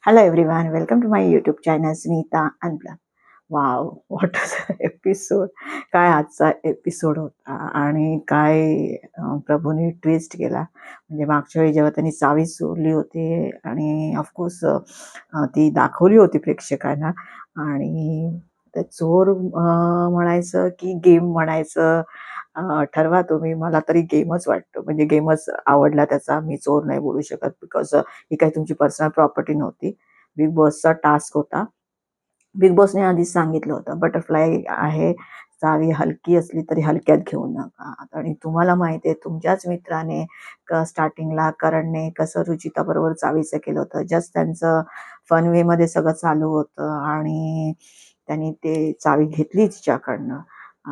Hello everyone, welcome to my YouTube channel Sunita Unplugged. Wow what episode. काय आजचा episode होता आणि काय प्रभूने ट्विस्ट केला. म्हणजे मागच्या वेळी जेव्हा त्यांनी चावी चोरली होती आणि ऑफकोर्स ती दाखवली होती प्रेक्षकांना आणि ते चोर म्हणायचं की गेम म्हणायचं, ठरवा तुम्ही. मला तरी गेमच वाटतो, म्हणजे गेमच आवडला त्याचा. मी चोर नाही बोलू शकत बिकॉज ही काही तुमची पर्सनल प्रॉपर्टी नव्हती. बिग बॉसचा टास्क होता. बिग बॉसने आधीच सांगितलं होतं बटरफ्लाय आहे, चावी हलकी असली तरी हलक्यात घेऊ नका. आणि तुम्हाला माहिती आहे तुमच्याच मित्राने स्टार्टिंगला करणने कसं रुचिताबरोबर चावीचं केलं होतं. जस्ट त्यांचं फन वेमध्ये सगळं चालू होतं आणि त्यांनी ते चावी घेतली तिच्याकडनं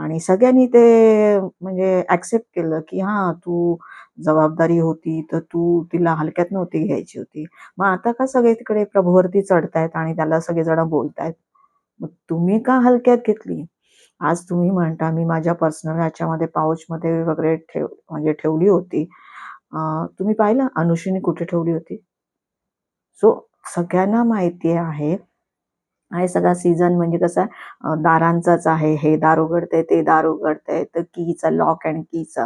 आणि सगळ्यांनी ते म्हणजे ॲक्सेप्ट केलं की हां, तू जबाबदारी होती तर तू तिला हलक्यात नव्हती घ्यायची होती. मग आता का सगळे तिकडे प्रभूवरती चढतायत आणि त्याला सगळेजण बोलतायत. मग तुम्ही का हलक्यात घेतली? आज तुम्ही म्हणता मी माझ्या पर्सनल ह्याच्यामध्ये पाऊचमध्ये वगैरे म्हणजे ठेवली होती. तुम्ही पाहिलं अनुश्रीने कुठे ठेवली होती? सो सगळ्यांना माहिती आहे आणि सगळा सीझन म्हणजे कसा दारांचाच आहे. हे दार उघडते, ते दार उघडते, तर कीचा लॉक अँड कीचा.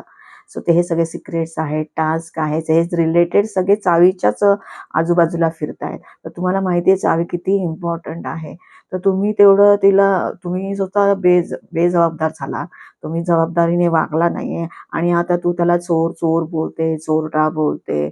सो ते हे सगळे सिक्रेट्स आहेत, टास्क आहेत, हे रिलेटेड सगळे चावीच्याच आजूबाजूला फिरतायत. तर तुम्हाला माहिती आहे चावी किती इम्पॉर्टंट आहे. तर तुम्ही तेवढं तुम्ही स्वतः बेजबाबदार झाला. तुम्ही जबाबदारीने वागला नाहीये आणि आता तू त्याला चोर चोर बोलते, चोरटा बोलते.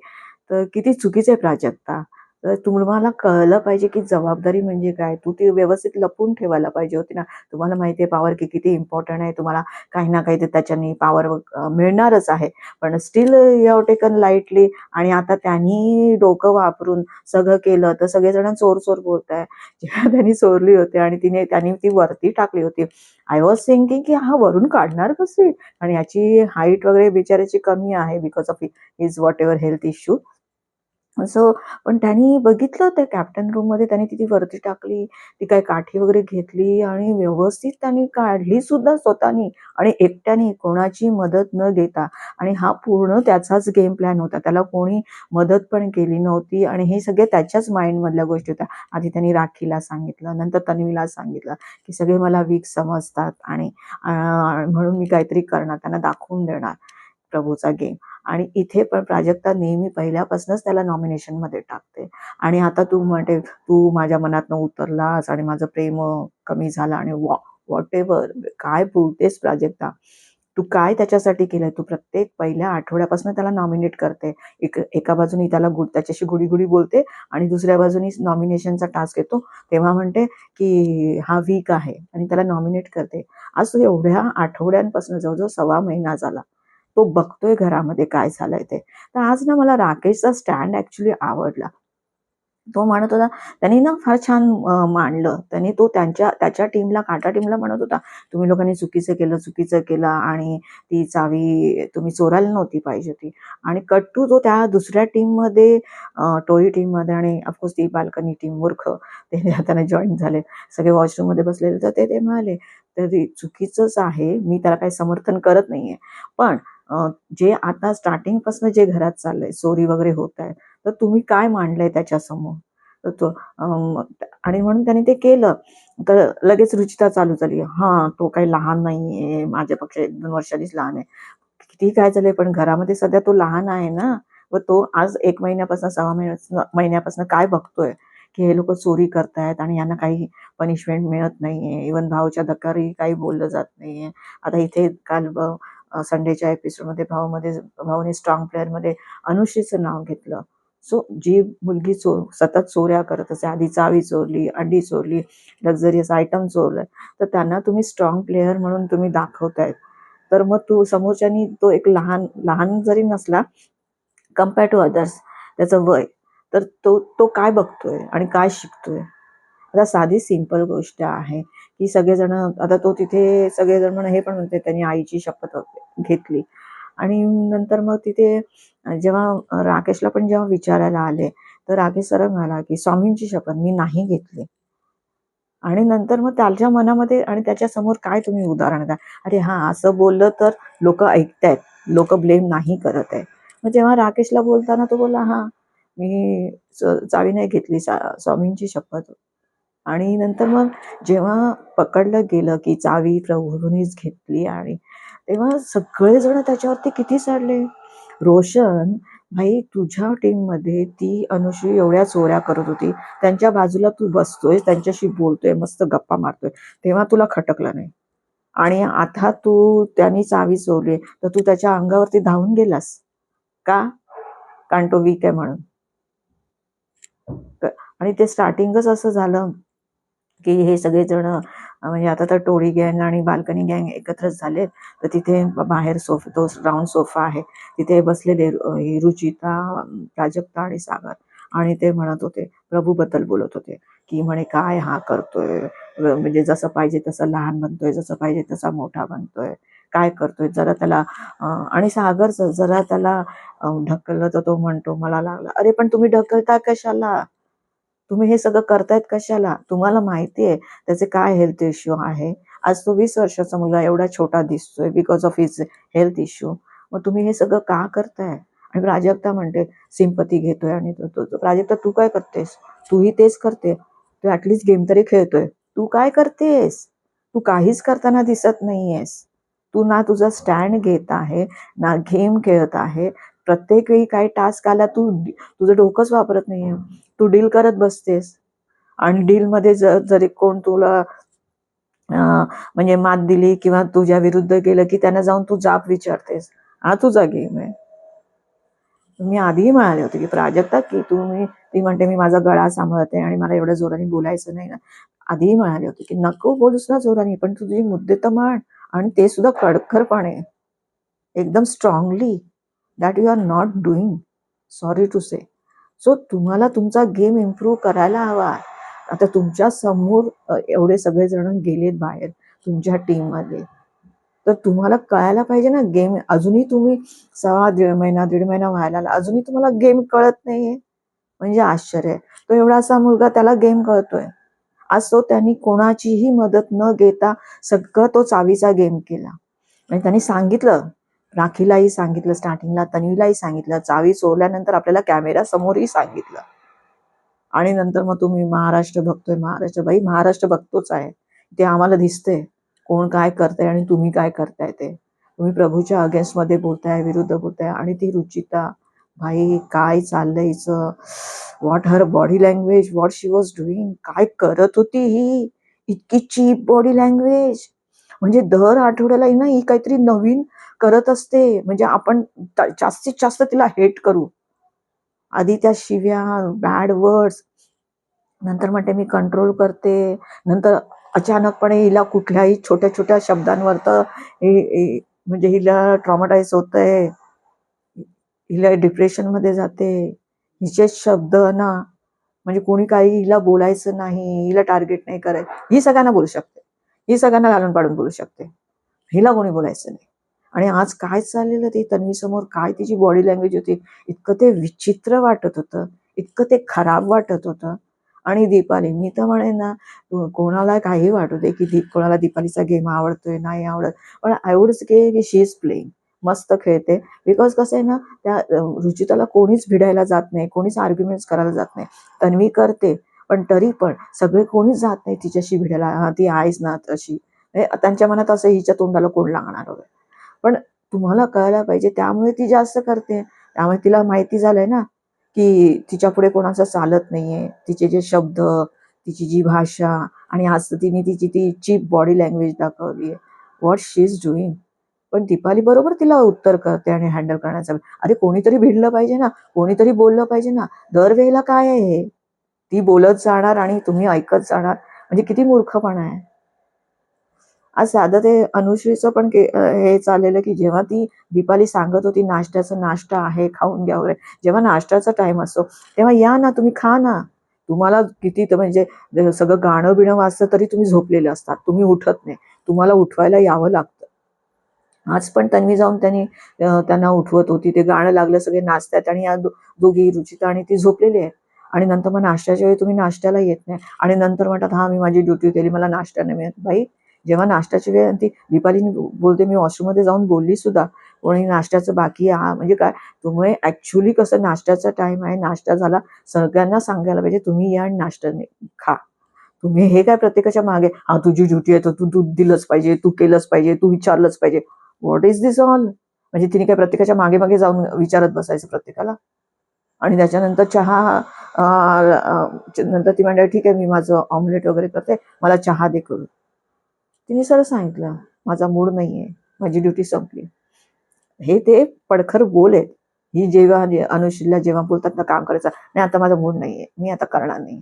तर किती चुकीचं आहे प्राजक्ता. तर तुम्हाला कळलं पाहिजे की जबाबदारी म्हणजे काय. तू ती व्यवस्थित लपून ठेवायला पाहिजे होती ना. तुम्हाला माहिती आहे पॉवर किती इम्पॉर्टंट आहे. तुम्हाला काही ना काही ते त्याच्याने पॉवर मिळणारच आहे. पण still you have taken lightly आणि आता त्यांनी डोकं वापरून सगळं केलं तर सगळेजण चोर चोर बोलताय. जेव्हा त्यांनी चोरली होती आणि त्यांनी ती वरती टाकली होती. आय वॉज थिंकिंग की हा वरून काढणार कसे आणि याची हाईट वगैरे बिचाराची कमी आहे because of his what ever health issue. असं पण त्यांनी बघितलं त्या कॅप्टन रूममध्ये त्यांनी ती वरती टाकली. ती काही काठी वगैरे घेतली आणि व्यवस्थित त्यांनी काढली सुद्धा स्वतःनी आणि एकट्याने कोणाची मदत न घेता. आणि हा पूर्ण त्याचाच गेम प्लॅन होता. त्याला कोणी मदत पण केली नव्हती आणि हे सगळे त्याच्याच माइंडमधल्या गोष्टी होत्या. आधी त्यांनी राखीला सांगितलं, नंतर तन्वीला सांगितलं की सगळे मला वीक समजतात आणि म्हणून मी काहीतरी करणार, त्यांना दाखवून देणार प्रभूचा गेम. आणि इथे पण प्राजक्ता नेहमी पहिल्यापासूनच त्याला नॉमिनेशनमध्ये टाकते. आणि आता तू म्हणते तू माझ्या मनातनं उतरलास आणि माझं प्रेम कमी झालं आणि व्हॉटेव्हर काय बोलतेस प्राजक्ता. तू काय त्याच्यासाठी केलंय. तू प्रत्येक पहिल्या आठवड्यापासून त्याला नॉमिनेट करते. एका बाजूनी त्याला त्याच्याशी गुडी बोलते आणि दुसऱ्या बाजूनी नॉमिनेशनचा टास्क येतो तेव्हा म्हणते की हा वीक आहे आणि त्याला नॉमिनेट करते. आज तो एवढ्या आठवड्यांपासून जवळजवळ 1.25 महिना झाला तो बघतोय घरामध्ये काय झालंय ते. तर आज ना मला राकेशचा स्टँड ऍक्च्युली आवडला. तो म्हणत होता त्यांनी ना फार छान मांडलं. त्यांनी तो त्याच्या टीमला काटा टीमला म्हणत होता तुम्ही लोकांनी चुकीचं केलं आणि ती चावी तुम्ही चोरायला नव्हती पाहिजे होती. आणि कट टू जो त्या दुसऱ्या टीममध्ये टोळी टीममध्ये आणि ऑफकोर्स ती बाल्कनी टीम मूर्ख ते त्यांना जॉईन झाले सगळे वॉशरूममध्ये बसलेले. तर ते म्हणाले तरी चुकीचंच आहे. मी त्याला काही समर्थन करत नाहीये. पण जे आता स्टार्टिंगपासून जे घरात चाललंय चोरी वगैरे होत आहे तर तुम्ही काय मांडलंय त्याच्यासमोर. तर तो आणि म्हणून त्याने ते केलं. तर लगेच रुचिता चालू झाली. हा तो काही लहान नाहीये, माझ्यापेक्षा 1-2 वर्षांनीच लहान आहे. किती काय झालंय पण घरामध्ये सध्या तो लहान आहे ना. व तो आज 1 महिन्यापासून 6 महिन्यापासून काय बघतोय की हे लोक चोरी करतायत आणि यांना काही पनिशमेंट मिळत नाहीये. इव्हन भाऊच्या धक्कारी काही बोललं जात नाहीये. आता इथे काल संडेच्या एपिसोडमध्ये भाऊने स्ट्रॉंग प्लेअरमध्ये अनुश्रीचं नाव घेतलं. सो जी मुलगी सतत चोऱ्या करत असे, आधी चावी चोरली, अंडी चोरली, लक्झरियस आयटम चोरलाय, तर त्यांना तुम्ही स्ट्रॉंग प्लेअर म्हणून तुम्ही दाखवतायत. तर मग समोरच्यानी तो एक लहान जरी नसला कम्पेअर टू अदर्स त्याचं वय, तर तो काय बघतोय आणि काय शिकतोय. आता साधी सिंपल गोष्ट आहे की सगळेजण आता तो तिथे सगळेजण हे पण म्हणते त्यांनी आईची शपथ घेतली. आणि नंतर मग तिथे जेव्हा राकेशला पण जेव्हा विचारायला आले तर राकेश सरळ म्हणाला की स्वामींची शपथ मी नाही घेतली. आणि नंतर मग त्याच्या मनामध्ये आणि त्याच्या समोर काय तुम्ही उदाहरण द्या. अरे हा असं बोललं तर लोक ऐकतायत, लोक ब्लेम नाही करत आहे. मग जेव्हा राकेशला बोलताना तो बोलला हा मी चावी नाही घेतली, स्वामींची शपथ. आणि नंतर मग जेव्हा पकडलं गेलं की चावी प्रभूंनीच घेतली, आणि तेव्हा सगळेजण त्याच्यावरती किती सडले. रोशन भाई, तुझ्या टीममध्ये ती अनुश्री एवढ्या चोऱ्या करत होती, त्यांच्या बाजूला तू बसतोय, त्यांच्याशी बोलतोय, मस्त गप्पा मारतोय, तेव्हा तुला खटकलं नाही. आणि आता तू त्यांनी चावी चोरली तर तू त्याच्या अंगावरती धावून गेलास का? कारण तो वीक आहे म्हणून. आणि ते स्टार्टिंगच असं झालं की हे सगळेजण म्हणजे आता तर टोळी गँग आणि बाल्कनी गँग एकत्रच झाले. तर तिथे बाहेर तो राऊंड सोफा आहे, तिथे बसलेले रुचिता, प्राजक्ता आणि सागर. आणि ते म्हणत होते, प्रभूबद्दल बोलत होते की म्हणे काय हा करतोय, म्हणजे जसं पाहिजे तसं लहान बनतोय, जसं पाहिजे तसा मोठा बनतोय, काय करतोय जरा त्याला. आणि सागर जरा त्याला ढकललं तर तो म्हणतो मला लागला. अरे पण तुम्ही ढकलता कशाला? तुम्ही हे सगळं करतायत कशाला? तुम्हाला माहिती आहे त्याचे काय हेल्थ इश्यू आहे. आज तो 20 वर्षाचा मुलगा एवढा छोटा दिसतोय because of his health issue. मग तुम्ही हे सगळं का करताय? आणि प्राजक्ता म्हणते सिंपती घेतोय. आणि प्राजक्ता तू काय करतेस? तूही तेच करते. तू ऍटलीस्ट गेम तरी खेळतोय. तू काय करतेस? तू काहीच करताना दिसत नाहीयेस. तू ना तुझा स्टँड घेत आहे, ना गेम खेळत आहे. प्रत्येक वेळी काही टास्क आला तुझं डोकंच वापरत नाहीये. तू डील करत बसतेस. आणि डीलमध्ये जरी कोण तुला म्हणजे मात दिली किंवा तुझ्या विरुद्ध गेलं की त्यांना जाऊन तू जाब विचारतेस. हा तुझा गेम आहे. मी आधीही म्हणाले होते की प्राजक्ता की ती म्हणते मी माझा गळा सांभाळते आणि मला एवढ्या जोराने बोलायचं नाही ना. आधीही म्हणाले होते की नको बोलूस ना जोराने, पण तुझे मुद्दे तर मांड, आणि ते सुद्धा कडखरपणे, एकदम strongly, that you are not doing, sorry to say. So तुम्हाला तुमचा गेम इम्प्रूव्ह करायला हवा. आता तुमच्या समोर एवढे सगळेजण गेलेत बाहेर तुमच्या टीममध्ये, तर तुम्हाला कळायला पाहिजे ना गेम. अजूनही तुम्ही दीड महिना व्हायला आला, अजूनही तुम्हाला गेम कळत नाहीये, म्हणजे आश्चर्य आहे. तो एवढासा मुलगा, त्याला गेम कळतोय. आज तो त्यांनी कोणाचीही मदत न घेता सगळं तो चावीचा गेम केला. आणि त्यांनी सांगितलं, राखीलाही सांगितलं, स्टार्टिंगला तन्वीलाही सांगितलं, चावी चोरल्यानंतर आपल्याला कॅमेरा समोरही सांगितलं. आणि नंतर मग तुम्ही महाराष्ट्र बघतोय. बाई महाराष्ट्र बघतोच आहे, ते आम्हाला दिसतंय कोण काय करताय आणि तुम्ही काय करताय. ते तुम्ही प्रभूच्या अगेन्स्ट मध्ये बोलताय, विरुद्ध बोलताय. आणि ती रुचिता, भाई काय चाललंय हिचं, what her body language, what she was doing, काय करत होती ही, इतकी चीप बॉडी लँग्वेज. म्हणजे दर आठवड्याला ना ही काहीतरी नवीन करत असते, म्हणजे आपण जास्तीत जास्त तिला हेट करू. आधी त्या शिव्या, बॅड वर्ड्स, नंतर म्हणते मी कंट्रोल करते, नंतर अचानकपणे हिला कुठल्याही छोट्या छोट्या शब्दांवर तर म्हणजे हिला ट्रॉमाटाईज होतंय, हिला डिप्रेशनमध्ये जाते. हिचे शब्द ना, म्हणजे कोणी काही हिला बोलायचं नाही, हिला टार्गेट नाही करायचं. ही सगळ्यांना बोलू शकते, ही सगळ्यांना घालून पाडून बोलू शकते, हिला कोणी बोलायचं नाही. आणि आज काय चाललेलं ते तन्वी समोर, काय तिची बॉडी लँग्वेज होती, इतकं ते विचित्र वाटत होतं, इतकं ते खराब वाटत होतं. आणि दीपाली, मी तर म्हणेन ना, कोणाला काही वाटू दे की कोणाला दीपालीचा गेम आवडतोय नाही आवडत, पण आय वुड से की शी इज प्लेइंग, मस्त खेळते. बिकॉज कसं आहे ना, त्या रुचिताला कोणीच भिडायला जात नाही, कोणीच आर्ग्युमेंट्स करायला जात नाही. तन्वी करते, पण तरी पण सगळे कोणीच जात नाही तिच्याशी भिडायला. हा ती आहेच ना तशी, त्यांच्या मनात असं हिच्या तोंडाला कोण लागणार वगैरे. पण तुम्हाला कळायला पाहिजे, त्यामुळे ती जास्त करते. त्यामुळे तिला माहिती झालंय ना की तिच्या पुढे कोणाचं चालत नाहीये. तिचे जे शब्द, तिची जी भाषा, आणि आज तिने तिची ती चीप बॉडी लँग्वेज दाखवली आहे. What she is doing. पण दीपाली बरोबर तिला उत्तर करते आणि हँडल करण्याचा. अरे कोणीतरी भिडलं पाहिजे ना, कोणीतरी बोललं पाहिजे ना. दरवेळेला काय आहे हे, ती बोलत जाणार आणि तुम्ही ऐकत जाणार, म्हणजे किती मूर्खपणा आहे. आज साधं ते अनुश्रीचं पण हे चाललेलं की जेव्हा ती दीपाली सांगत होती नाश्ता आहे, खाऊन घ्या वगैरे, जेव्हा नाश्त्याचा टाइम असतो तेव्हा या ना, तुम्ही खा ना. तुम्हाला किती म्हणजे सगळं गाणं बिणं वाजतं तरी तुम्ही झोपलेले असतात, तुम्ही उठत नाही, तुम्हाला उठवायला यावं लागतं. आज पण तन्वी जाऊन त्यांना उठवत होती, ते गाणं लागलं, सगळे नाचतात, आणि या दोघी रुचिता आणि ती झोपलेली आहे. आणि नंतर मग नाश्त्याच्या वेळी तुम्ही नाश्त्याला येत नाही, आणि नंतर म्हणतात हा मी माझी ड्युटी केली, मला नाश्ता नाही मिळत. बाई जेव्हा नाश्त्याची वेळ, ती दीपाली बोलते मी वॉशरूममध्ये जाऊन बोलली सुद्धा, कोणी नाश्त्याचं बाकी म्हणजे काय, तुम्ही ऍक्च्युली कसं नाश्त्याचा टाइम आहे, नाश्ता झाला, सगळ्यांना सांगायला पाहिजे तुम्ही या आणि नाश्ता खा. तुम्ही हे काय प्रत्येकाच्या मागे, हा तुझी ड्युटी आहे तर तू दूध दिलंच पाहिजे, तू केलंच पाहिजे, तू विचारलंच पाहिजे. What is this all? म्हणजे तिने काय प्रत्येकाच्या मागे मागे जाऊन विचारत बसायचं प्रत्येकाला? आणि त्याच्यानंतर चहा, नंतर ती म्हणते ठीक आहे मी माझं ऑमलेट वगैरे करते, मला चहा दे करून. तिने सरळ सांगितलं माझा मूड नाहीये, माझी ड्युटी संपली. हे ते पडखर बोल आहेत. ही जेव्हा अनुशीला जेव्हा बोलतात ना काम करायचं नाही, आता माझा मूड नाहीये, मी आता करणार नाही.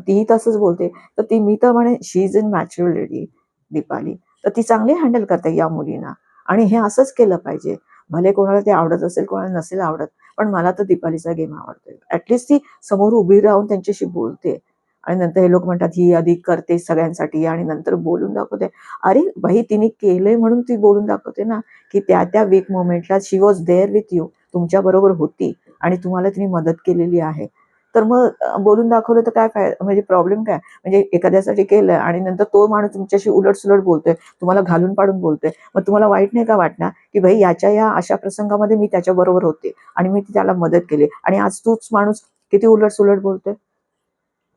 तीही तसंच बोलते. तर ती, मी तर म्हणे she is in mature lady Deepali, तर ती चांगली हँडल करते या मुलींना. आणि हे असंच केलं पाहिजे. भले कोणाला ते आवडत असेल, कोणाला नसेल आवडत, पण मला तर दीपालीचा गेम आवडतोय. ऍटलिस्ट ती समोर उभी राहून त्यांच्याशी बोलते. आणि नंतर हे लोक म्हणतात ही आधी करते सगळ्यांसाठी आणि नंतर बोलून दाखवते. अरे भाई, तिने केलंय म्हणून ती बोलून दाखवते ना, की त्या त्या वीक मोमेंटला she was there with you, तुमच्या बरोबर होती आणि तुम्हाला तिने मदत केलेली आहे. तर मग बोलून दाखवलं तर काय फायदा, म्हणजे प्रॉब्लेम काय? म्हणजे एखाद्यासाठी केलं आणि नंतर तो माणूस तुमच्याशी उलटसुलट बोलतोय, तुम्हाला घालून पाडून बोलतोय, मग तुम्हाला वाईट नाही का वाटणार की भाई याच्या या अशा प्रसंगामध्ये मी त्याच्या बरोबर होते आणि मी त्याला मदत केली आणि आज तोच माणूस किती उलटसुलट बोलतोय?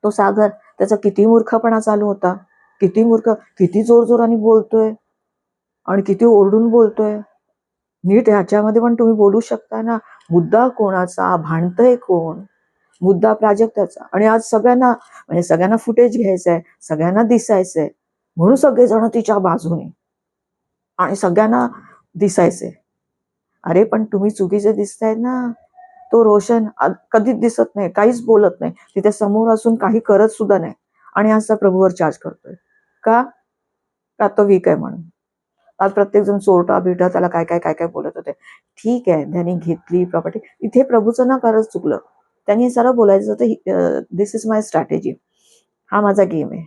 तो सागर, त्याचा किती मूर्खपणा चालू होता, किती मूर्ख, किती जोरजोराने बोलतोय आणि किती ओरडून बोलतोय. नीट ह्याच्यामध्ये पण तुम्ही बोलू शकता ना. मुद्दा कोणाचा, भांडतय कोण? मुद्दा प्राजक्ताचा. आणि आज सगळ्यांना, म्हणजे सगळ्यांना फुटेज घ्यायचंय, सगळ्यांना दिसायचंय, म्हणून सगळेजण तिच्या बाजूने आणि सगळ्यांना दिसायचंय. अरे पण तुम्ही चुकीचे दिसताय ना. तो रोशन कधीच दिसत नाही, काहीच बोलत नाही, तिथे समोर असून काही करत सुद्धा नाही आणि आज त्या प्रभूवर चार्ज करतोय. का? का तो वीक आहे म्हणून. आज प्रत्येक जण चोरटा बिरटा त्याला काय काय काय काय बोलत होते. ठीक आहे, त्यांनी घेतली प्रॉपर्टी, इथे प्रभूचं ना खरंच चुकलं. त्यांनी सरळ बोलायचं होतं, दिस इज माय स्ट्रॅटेजी, हा माझा गेम आहे,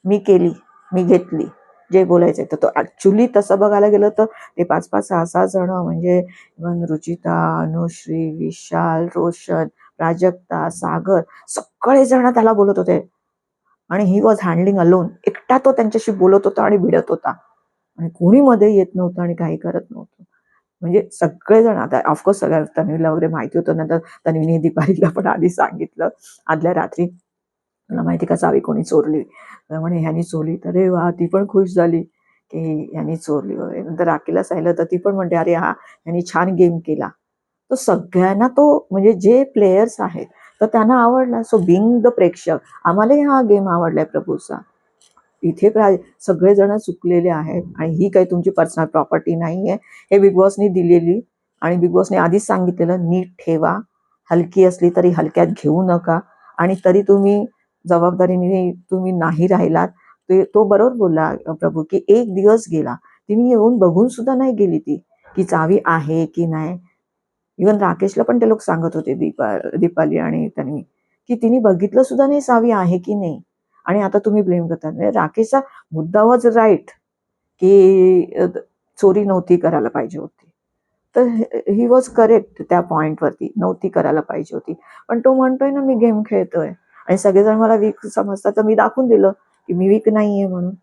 मी केली, मी घेतली, जे बोलायचंय. तर तो ऍक्च्युली तसं बघायला गेलं तर ते 5-5, 6-6 जण, म्हणजे रुचिता, अनुश्री, विशाल, रोशन, प्राजक्ता, सागर, सगळे जण त्याला बोलत होते आणि ही वॉज हँडलिंग अलोन. एकटा तो त्यांच्याशी बोलत होता आणि भिडत होता आणि कोणी मध्ये येत नव्हतं आणि काही करत नव्हतं. म्हणजे सगळेजण, आता ऑफकोर्स सगळ्या तन्वीला वगैरे माहिती होतं, नंतर तन्वीने दीपालीला पण आधी सांगितलं आदल्या रात्री, तुला माहिती का चावी कोणी चोरली? म्हणे ह्यानी चोरली. तर रे वा, ती पण खुश झाली की ह्यानी चोरली वगैरे. नंतर राखीला सांगितलं तर ती पण म्हणते अरे हा, ह्यानी छान गेम केला. तो सगळ्यांना, तो म्हणजे जे प्लेयर्स आहेत तर त्यांना आवडला. सो बिंग द प्रेक्षक, आम्हालाही हा गेम आवडलाय प्रभूचा. इथे सगळेजण चुकलेले आहेत आणि ही काही तुमची पर्सनल प्रॉपर्टी नाहीये. हे बिग बॉसनी दिलेली आणि बिग बॉसने आधीच सांगितलेलं नीट ठेवा, हलकी असली तरी हलक्यात घेऊ नका. आणि तरी तुम्ही जबाबदारीने तुम्ही नाही राहिलात. तो बरोबर बोलला प्रभू, की एक दिवस गेला, तिने येऊन बघून सुद्धा नाही गेली ती की चावी आहे की नाही. इव्हन राकेशला पण ते लोक सांगत होते, दीपाली आणि तन्वी, की तिने बघितलं सुद्धा नाही चावी आहे की नाही. आणि आता तुम्ही ब्लेम करता. म्हणजे राकेशचा मुद्दा वॉज राईट की चोरी नव्हती करायला पाहिजे होती. तर ही वॉज करेक्ट, त्या पॉइंटवरती नव्हती करायला पाहिजे होती. पण तो म्हणतोय ना मी गेम खेळतोय आणि सगळेजण मला वीक समजतात, तर मी दाखवून दिलं की मी वीक नाहीये म्हणून.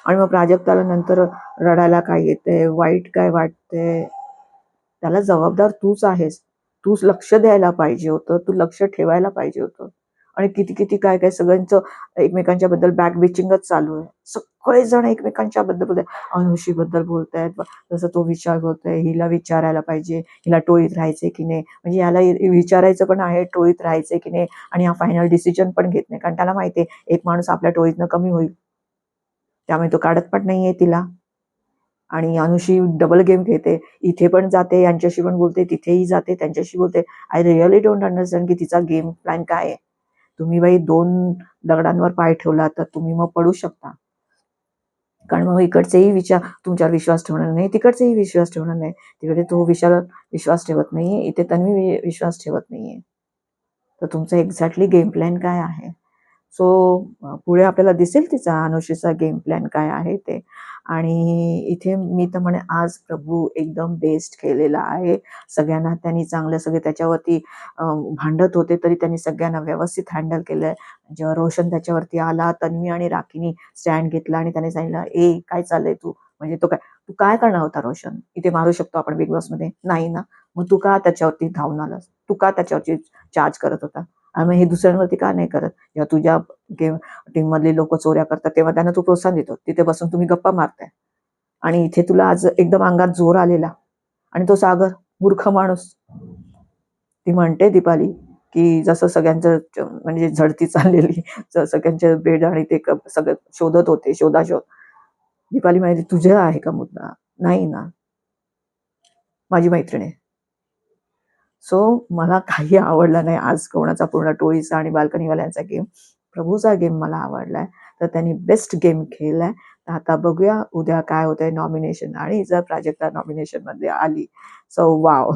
आणि मग प्राजक्ताला नंतर रडायला काय येते, वाईट काय वाटते, त्याला जबाबदार तूच आहेस. तूच लक्ष द्यायला पाहिजे होतं, तू लक्ष ठेवायला पाहिजे होतं. आणि किती किती काय काय सगळ्यांचं एकमेकांच्या बद्दल बॅक बिचिंगच चालू आहे. सगळेजण एकमेकांच्या बद्दल बोलताय, अनुषी बद्दल बोलतायत, जसं तो विचार बोलतोय हिला विचारायला पाहिजे, हिला टोळीत राहायचंय की नाही, म्हणजे याला विचारायचं पण आहे टोळीत राहायचंय की नाही. आणि हा फायनल डिसिजन पण घेत नाही, कारण त्याला माहितीये एक माणूस आपल्या टोळीतनं कमी होईल, त्यामुळे तो काढत पण नाहीये तिला. आणि अनुषी डबल गेम खेळते, इथे पण जाते, यांच्याशी पण बोलते, तिथेही जाते, त्यांच्याशी बोलते. आय रिअली डोंट अंडरस्टँड की तिचा गेम प्लॅन काय आहे. तुम्ही बाई 2 दगडांवर पाय ठेवला तर तुम्ही मग पडू शकता. कारण मग इकडचेही विचार तुमच्यावर विश्वास ठेवणार नाही, तिकडचेही विश्वास ठेवणार नाही. तिकडे तो विशाल विश्वास ठेवत नाहीये, इथे तन्वी विश्वास ठेवत नाहीये. तर तुमचं एक्झॅक्टली गेम प्लॅन काय आहे? सो पुढे आपल्याला दिसेल तिचा, अनुषेचा गेम प्लॅन काय आहे ते. आणि इथे मी तर म्हणे आज प्रभू एकदम बेस्ट केलेला आहे. सगळ्यांना त्यांनी चांगलं, सगळे त्याच्यावरती भांडत होते तरी त्यांनी सगळ्यांना व्यवस्थित हँडल केलंय. जेव्हा रोशन त्याच्यावरती आला, तन्वी आणि राखीनी स्टँड घेतला आणि त्याने सांगितलं, ए काय चाललंय, तू म्हणजे तो काय, तू काय करणार होता रोशन, इथे मारू शकतो आपण बिग बॉस मध्ये, नाही ना, मग तू का त्याच्यावरती धावून आलास, तू का त्याच्यावरती चार्ज करत होता, आणि मग हे दुसऱ्यांवरती का नाही करत, जेव्हा तुझ्या गेम टीम मधले लोक चोऱ्या करतात तेव्हा त्यांना तू प्रोत्साहन देतो, तिथे बसून तुम्ही गप्पा मारताय, आणि इथे तुला आज एकदम अंगात जोर आलेला, आणि तो सागर मूर्ख माणूस. ती म्हणते दीपाली की जसं सगळ्यांचं म्हणजे झडती चाललेली, सगळ्यांचे बेड आणि ते सगळं शोधत होते, शोधाशोध. दीपाली म्हणाली तुझ्या आहे का मुद्दा, नाही ना, माझी मैत्रीण आहे. सो मला काही आवडलं नाही आज कोणाचा पूर्ण टोळीचा आणि बाल्कनीवाल्यांचा गेम. प्रभूचा गेम मला आवडलाय, तर त्यांनी बेस्ट गेम खेळलाय. तर आता बघूया उद्या काय होतंय नॉमिनेशन, आणि जर प्राजक्ता नॉमिनेशनमध्ये आली सो वाव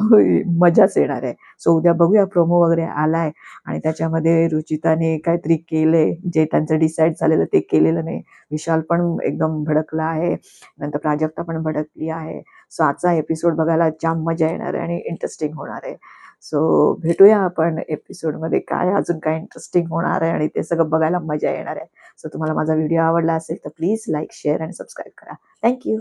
मजाच येणार आहे. सो उद्या बघूया, प्रोमो वगैरे आलाय आणि त्याच्यामध्ये रुचिताने काहीतरी केलंय जे त्यांचं डिसाईड झालेलं ते केलेलं नाही. विशाल पण एकदम भडकला आहे, नंतर प्राजक्ता पण भडकली आहे. सो आजचा एपिसोड बघायला जाम मजा येणार आहे आणि इंटरेस्टिंग होणार आहे. सो भेटूया आपण एपिसोडमध्ये, काय अजून काय इंटरेस्टिंग होणार आहे आणि ते सगळं बघायला मजा येणार आहे. सो तुम्हाला माझा व्हिडिओ आवडला असेल तर प्लीज लाईक, शेअर आणि सबस्क्राईब करा. थँक्यू.